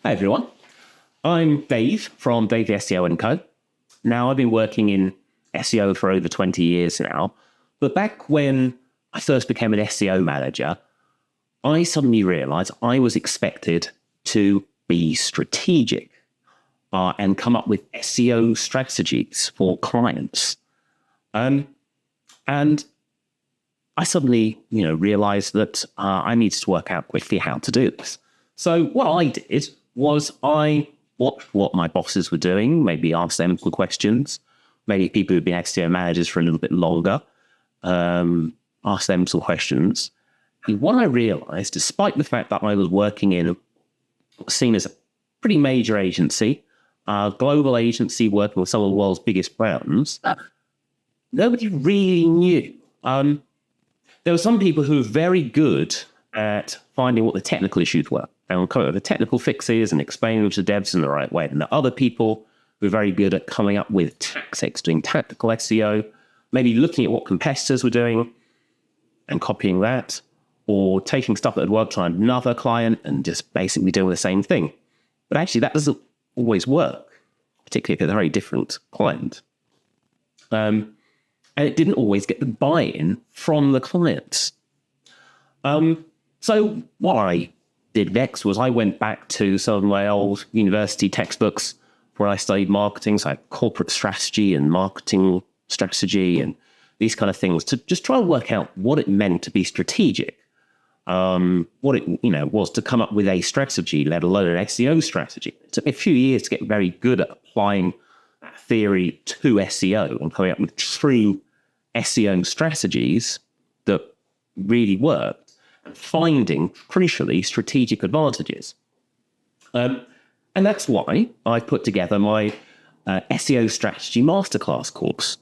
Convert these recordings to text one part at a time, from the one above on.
Hi everyone, I'm Dave from Dave the SEO & Co. Now, I've been working in SEO for over 20 years now, but back when I first became an SEO manager, I suddenly realized I was expected to be strategic and come up with SEO strategies for clients. And I suddenly, realized that I needed to work out quickly how to do this. So what I did was I watched what my bosses were doing, maybe asked them some questions, maybe people who've been SEO managers for a little bit longer, asked them some questions. And what I realized, despite the fact that I was working in seen as a pretty major agency, a global agency working with some of the world's biggest brands, nobody really knew. There were some people who were very good at finding what the technical issues were and coming up with the technical fixes and explaining them to devs in the right way. And there are other people who are very good at coming up with tactics, doing tactical SEO, maybe looking at what competitors were doing and copying that, or taking stuff that had worked on another client and just basically doing the same thing. But actually, that doesn't always work, particularly if it's a very different client. And it didn't always get the buy-in from the clients. So what I did next was I went back to some of my old university textbooks where I studied marketing, so corporate strategy and marketing strategy and these kind of things, to just try and work out what it meant to be strategic, what it was to come up with a strategy, let alone an SEO strategy. It took me a few years to get very good at applying that theory to SEO and coming up with true SEO strategies that really worked, and finding, crucially, strategic advantages. And that's why I put together my SEO Strategy Masterclass course,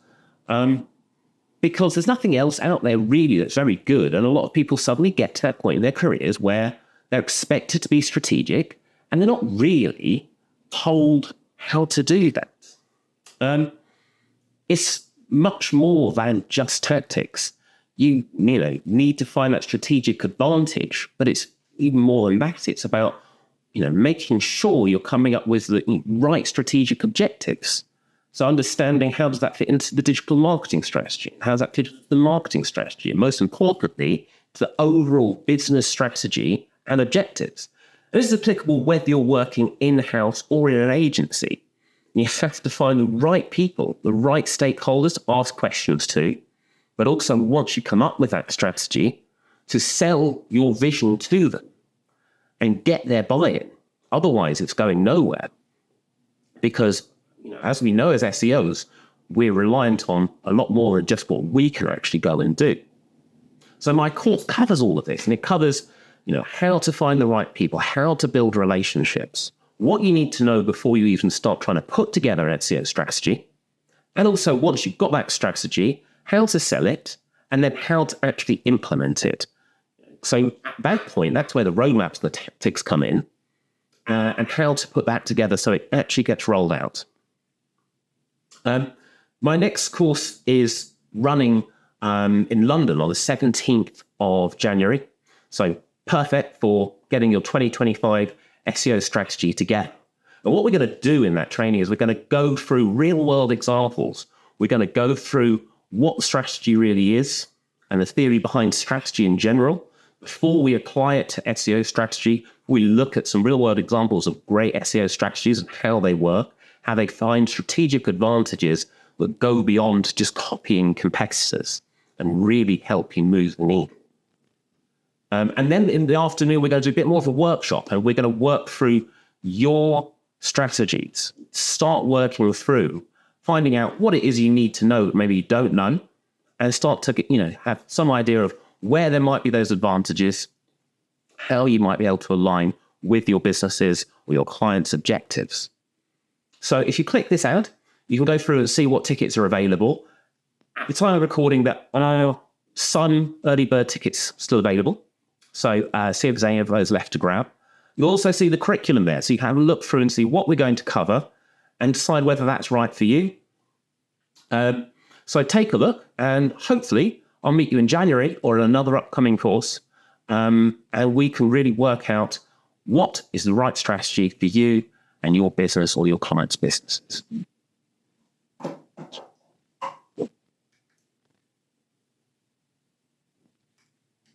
because there's nothing else out there really that's very good, and a lot of people suddenly get to that point in their careers where they're expected to be strategic, and they're not really told how to do that. It's much more than just tactics. You need to find that strategic advantage, but it's even more than that. It's about, making sure you're coming up with the right strategic objectives. So understanding how does that fit into the digital marketing strategy? How does that fit into the marketing strategy? And most importantly, to the overall business strategy and objectives. And this is applicable whether you're working in-house or in an agency. You have to find the right people, the right stakeholders to ask questions to, but also once you come up with that strategy, to sell your vision to them and get their buy-in. Otherwise, it's going nowhere. Because, as we know as SEOs, we're reliant on a lot more than just what we can actually go and do. So my course covers all of this, and it covers, how to find the right people, how to build relationships, what you need to know before you even start trying to put together an SEO strategy, and also once you've got that strategy, how to sell it, and then how to actually implement it. So at that point, that's where the roadmaps and the tactics come in, and how to put that together so it actually gets rolled out. My next course is running in London on the 17th of January. So perfect for getting your 2025 SEO strategy together. And what we're going to do in that training is we're going to go through real-world examples. We're going to go through what strategy really is and the theory behind strategy in general. Before we apply it to SEO strategy, we look at some real-world examples of great SEO strategies and how they work, how they find strategic advantages that go beyond just copying competitors and really help you move the needle. And then in the afternoon, we're going to do a bit more of a workshop, and we're going to work through your strategies. Start working through finding out what it is you need to know that maybe you don't know, and start to have some idea of where there might be those advantages, how you might be able to align with your businesses or your clients' objectives. So if you click this out, you can go through and see what tickets are available. At the time of recording, that some early bird tickets still available. So see if there's any of those left to grab. You'll also see the curriculum there, so you can have a look through and see what we're going to cover and decide whether that's right for you. So take a look, and hopefully I'll meet you in January or in another upcoming course, and we can really work out what is the right strategy for you and your business or your clients' businesses.